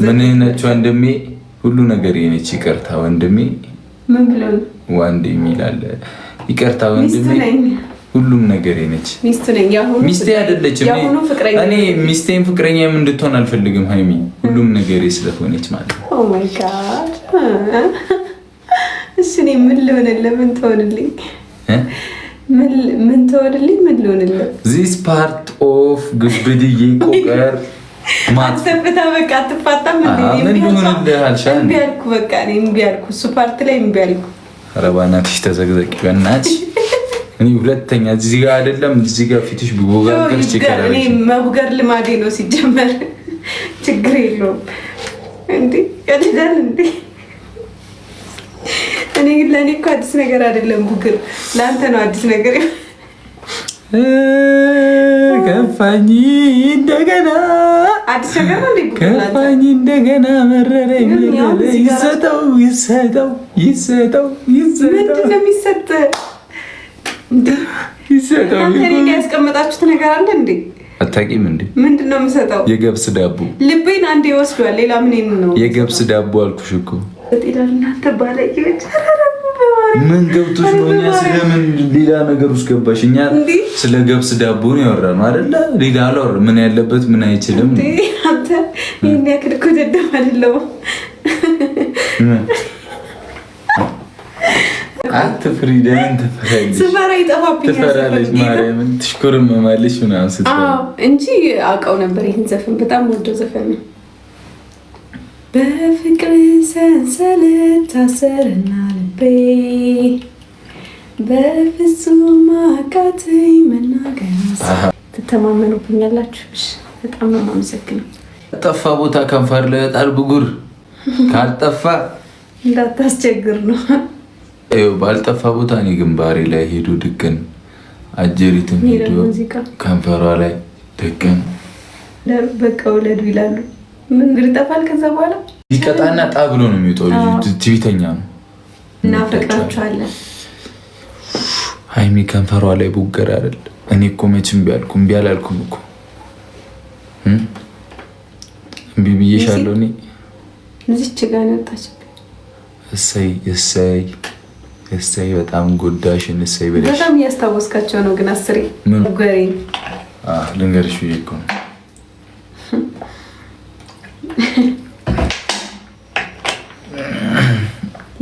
ምን ነች ወንድሜ? ሁሉ ነገር የነች ይቅርታ ወንድሜ። ምን ብለው ወንድ የሚላል ይቅርታ ወንድሜ። ሁሉም ነገር የነች ሚስት ነኝ። ሚስቴ አይደለችም። እኔ ሚስቴን ፍቅረኛም እንድትሆን አልፈልግም ሃይሚ። ሁሉም ነገር ስለሆነች ማለት ነው። ኦ ማይ ጋድ። እሺ እኔ ምን ልሆንልህ? ምን ትሆንልኝ? ምን ትሆንልኝ? ምን ልሆንልህ? ዚስ ፓርት ኦፍ ግብድዬ ቆቀር ማጥፈታ በቃ አትፋታም እንዴ? ምን ልሆንልህ አልሻል? እምቢ አልኩ በቃ እምቢ አልኩ። እሱ ፓርት ላይ እምቢ አልኩ። ኧረ በእናትሽ ተዘግዘቂ በእናትሽ። እኔ ሁለተኛ እዚህ ጋር አይደለም እዚህ ጋር ፊትሽ ቢወጋገር ይችላል። እኔ መቡገር ልማዴ ነው ሲጀመር። ችግር የለውም እንዴ ያለዳል እንዴ። እኔ ግን ለኔ እኮ አዲስ ነገር አይደለም ቡግር፣ ለአንተ ነው አዲስ ነገር። ከፋኝ እንደገና አዲስ ነገር ነው እንዴ? ከፋኝ እንደገና መረረኝ። ይሰጠው ይሰጠው ይሰጠው ይሰጠው። ምንድን ነው የሚሰጠው? ይሰጠው። እናንተ እኔ ያስቀመጣችሁት ነገር አለ እንዴ? አታውቂም እንዴ? ምንድን ነው የምሰጠው? የገብስ ዳቦ። ልቤን አንዴ ወስዷል። ሌላ ምን ነው? የገብስ ዳቦ አልኩሽ እኮ። እናንተ ባለጌዎች ምን ገብቶሽ ነው? እኛ ስለምን ሌላ ነገር ውስጥ ገባሽ? እኛ ስለ ገብስ ዳቦ ነው ያወራነው አይደለ? ሌላ አላወራንም። ምን ያለበት ምን አይችልም። አንተ ይሄን ያክል እኮ ደደብ አይደለሁም። አትፍሪ። ደህና ትፈራለች። ስፈራ ይጠፋብኛል። ትፈራለች። ማርያምን ትሽኮረመማለች ምናምን ስትፈራ እንጂ አውቀው ነበር። ይህን ዘፈን በጣም ወደው ዘፈን ነው። በፍቅር ሰንሰለት ታሰረና ልቤ በፍጹም አቃተኝ መናገር። ትተማመኑብኛላችሁ። በጣም ነው የማመሰግነው። ጠፋ ቦታ ከንፈር ለጣል ብጉር ካልጠፋ እንዳታስቸግር ነው። ባልጠፋ ቦታ እኔ ግንባሬ ላይ ሄዶ ድቅን አጀሪትም ሄዶ ከንፈሯ ላይ ድቅን በቃ ወለዱ ይላሉ። ምን ይጠፋል? ከዛ በኋላ ይቀጣና ጣ ብሎ ነው የሚወጣው። ትዕቢተኛ ነው። እናፈቅራቸዋለን። ሃይሚ ከንፈሯ ላይ ቡገር አይደል? እኔ እኮ መቼም እምቢ አላልኩም እኮ እምቢ ብዬሻለሁ። እኔ እዚች ጋር ነው የወጣችብኝ። እሰይ እሰይ እሰይ በጣም ጎዳሽን። እሰይ በለሽ። በጣም እያስታወስካቸው ነው ግን አስሬ ገሬ ልንገርሽ ብዬሽ እኮ ነው።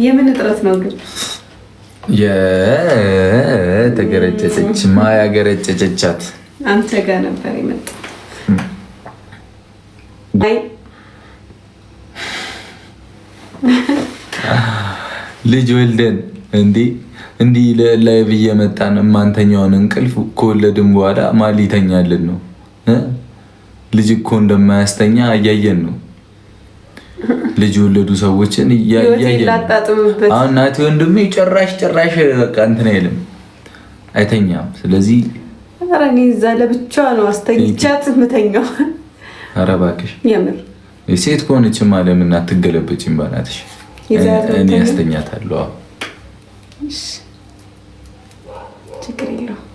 የምን እጥረት ነው ግን? የተገረጨች ማያ ገረጨቻት። አንተ ጋር ነበር የመጣው። ልጅ ወልደን እንዲህ ላይ ብዬ መጣን። ማንተኛውን እንቅልፍ ከወለድን በኋላ ማን ሊተኛልን ነው? ልጅ እኮ እንደማያስተኛ እያየን ነው። ልጅ የወለዱ ሰዎችን እያየን አሁን ናቲ ወንድሜ ጭራሽ በቃ እንትን አይልም አይተኛም። ስለዚህ ኧረ እኔ እዛ ለብቻዋ ነው አስተኝቻት የምተኛው። ኧረ እባክሽ የምር ሴት ከሆነችማ ለምን አትገለበጭም? በእናትሽ እኔ ያስተኛታለሁ። ችግር የለውም።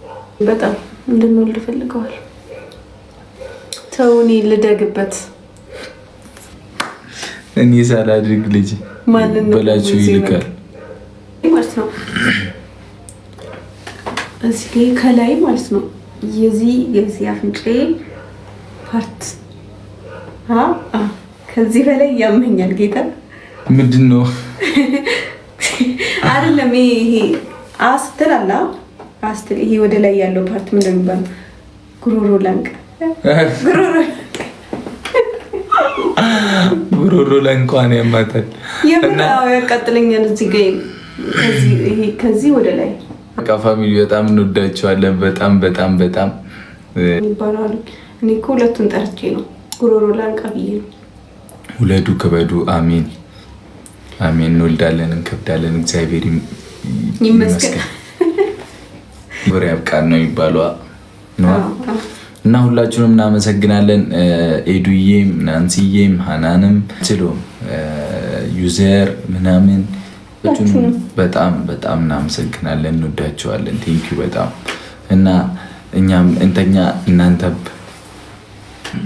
በጣም እንድንወልድ ፈልገዋል። ተውኔ ልደግበት። እኔ ሳላድርግ ልጅ በላችሁ ይልካል ማለት ነው። እዚህ ከላይ ማለት ነው የዚህ አፍንጫዬ ፓርት ከዚህ በላይ ያመኛል። ጌታ ምንድን ነው አይደለም ይሄ አስትላላ አስትል ይሄ ወደ ላይ ያለው ፓርት ምንድን ነው የሚባለው? ጉሮሮ ላንቃ ጉሮሮ ላይ እንኳን ያማታል እና ያቃጥለኛል። እዚህ ጋር ከዚህ ወደ ላይ በቃ ፋሚሊ በጣም እንወዳቸዋለን። በጣም በጣም በጣም ይባላሉ። እኔ እኮ ሁለቱን ጠርቼ ነው ጉሮሮ ላንቃ ብዬ ነው። ውለዱ ክበዱ። አሜን አሜን። እንወልዳለን እንከብዳለን። እግዚአብሔር ይመስገን። ወሬ ያብቃን ነው የሚባለው እና ሁላችሁንም እናመሰግናለን። ኤዱዬም ናንሲዬም ሃናንም ችሎም ዩዘር ምናምን በጣም በጣም እናመሰግናለን። እንወዳቸዋለን። ቴንኪው በጣም እና እኛም እንተኛ እናንተ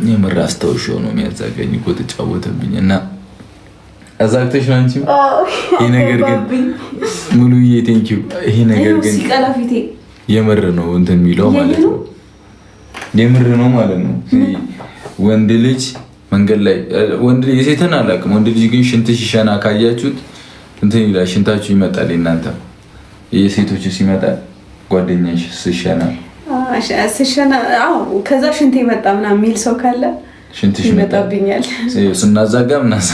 የምር አስታውሻው ነው የሚያዛገኝ እኮ ተጫወተብኝ እና አዛግተሽ ነው አንቺ። ይሄ ነገር ግን ሙሉዬ ቴንኪው። ይሄ ነገር ግን የምር ነው እንትን የሚለው ማለት ነው። የምር ነው ማለት ነው። ወንድ ልጅ መንገድ ላይ ወንድ ልጅ የሴትን አላውቅም። ወንድ ልጅ ግን ሽንት ሲሸና ካያችሁት እንትን ይላል፣ ሽንታችሁ ይመጣል። እናንተ የሴቶች ሲመጣ ጓደኛሽ ስሸና ከዛ ሽንት ይመጣ ምናምን የሚል ሰው ካለ ሽንትሽ ይመጣብኛል። ስናዛጋ ምናምን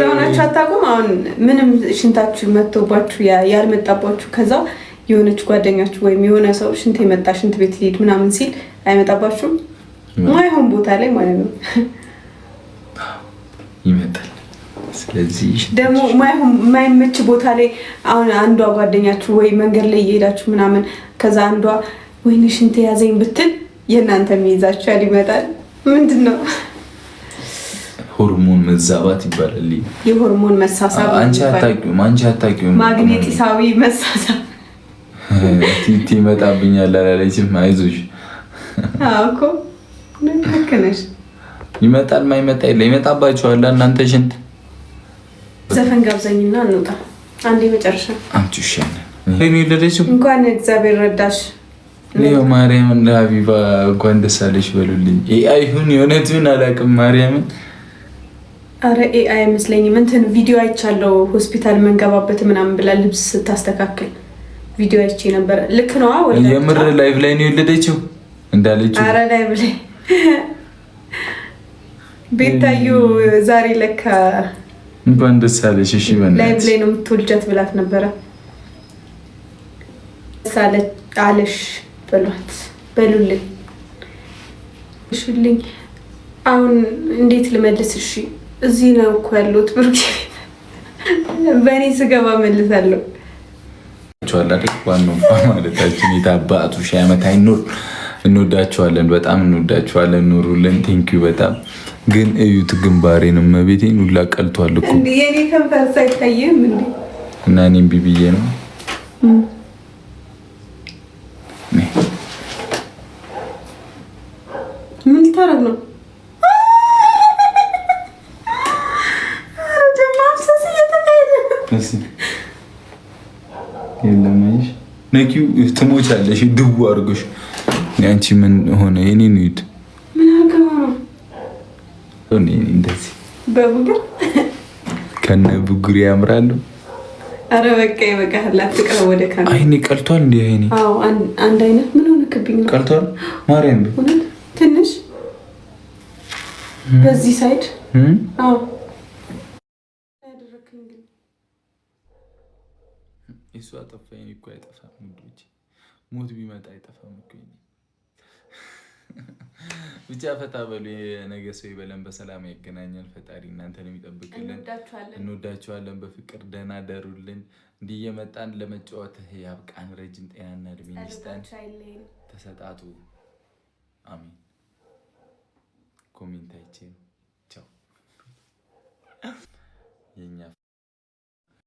ሆናችሁ አታውቁም? አሁን ምንም ሽንታችሁ መጥቶባችሁ ያልመጣባችሁ ከዛ የሆነች ጓደኛችሁ ወይም የሆነ ሰው ሽንት የመጣ ሽንት ቤት ሊሄድ ምናምን ሲል አይመጣባችሁም? ማይሆን ቦታ ላይ ማለት ነው ይመጣል። ስለዚህ ደግሞ ማይመች ቦታ ላይ አሁን አንዷ ጓደኛችሁ ወይ መንገድ ላይ እየሄዳችሁ ምናምን ከዛ አንዷ ወይኔ ሽንት ያዘኝ ብትል የእናንተ የሚይዛችኋል ይመጣል። ምንድን ነው ሆርሞን መዛባት ይባላል። የሆርሞን መሳሳብ አንቺ አታውቂውም። ማግኔቲሳዊ መሳሳብ ቲቲ ይመጣብኛል አላለችም? አይዞሽ እኮ ልክ ነሽ። ይመጣል ማይመጣ የለ ይመጣባችኋል። እናንተ ሽንት ዘፈን ጋብዘኝና እንውጣ። አንዴ መጨረሻ አምጪ ይሻላል። እኔ ልደረስኩ እንኳን እግዚአብሔር ረዳሽ። ነው ማርያምን ለሀቢባ እንኳን ደስ አለሽ በሉልኝ። ኤአይ ይሁን የእውነቱን አላውቅም። ማርያምን አረ ኤአይ አይመስለኝም። እንትን ቪዲዮ አይቻለሁ ሆስፒታል መንገባበት ምናምን ብላ ልብስ ስታስተካክል ቪዲዮ አይቼ ነበር። ልክ ነው። የምር ላይቭ ላይ ነው የወለደችው እንዳለችው። አረ ላይቭ ላይ ቤታዩ ዛሬ ለካ እንኳን ደስ አለሽ። እሺ በእናትሽ ላይቭ ላይ ነው የምትወልጃት ብላት ነበረ። ሳለች አለሽ በሏት በሉልኝ። እሺልኝ አሁን እንዴት ልመልስ? እሺ እዚህ ነው እኮ ያለሁት ብሩክ። በእኔ ስገባ መልሳለሁ። ዋናው ማለታችን የታባቱ ሺህ ዓመት አይኖር። እንወዳቸዋለን፣ በጣም እንወዳቸዋለን። ኑሩልን። ቴንኪዩ በጣም ግን እዩት ግንባሬንም መቤቴን ሁላ ቀልቷል እኮ የኔ ከንፈር ሳይታየም እንዴ! እና እኔም ቢብዬ ነው ምን ልታረግ ነው? የለማይሽ ነኪው ትሞቻለሽ። ድቡ አድርጎሽ አንቺ ምን ሆነ? የኔ ንዩት ምን አገባ ነው እንደዚህ በቡግር ከነ ቡግር ያምራሉ። አረ በቃ ይበቃል። አትቀር ወደ ካሜራ። አይኔ ቀልቷል እንዴ? አይኔ አዎ አንድ አይነት ምን ሆነክብኝ ነው? ቀልቷል ማርያም ትንሽ በዚህ ሳይድ አዎ ያደረከኝ ግን እሱ አጠፋኝ እኮ አይጠፋም። ሙዶች ሞት ቢመጣ አይጠፋም እኮ ብቻ ፈታ በሉ። የነገ ሰው ይበለን፣ በሰላም ያገናኛል ፈጣሪ። እናንተን የሚጠብቅልን። እንወዳችኋለን። በፍቅር ደህና ደሩልን። እንዲህ እየመጣን ለመጫወት ያብቃን። ረጅም ጤናና እድሜ ይስጠን። ተሰጣጡ። አሜን። ኮሜንት አይቼ ቻው የኛ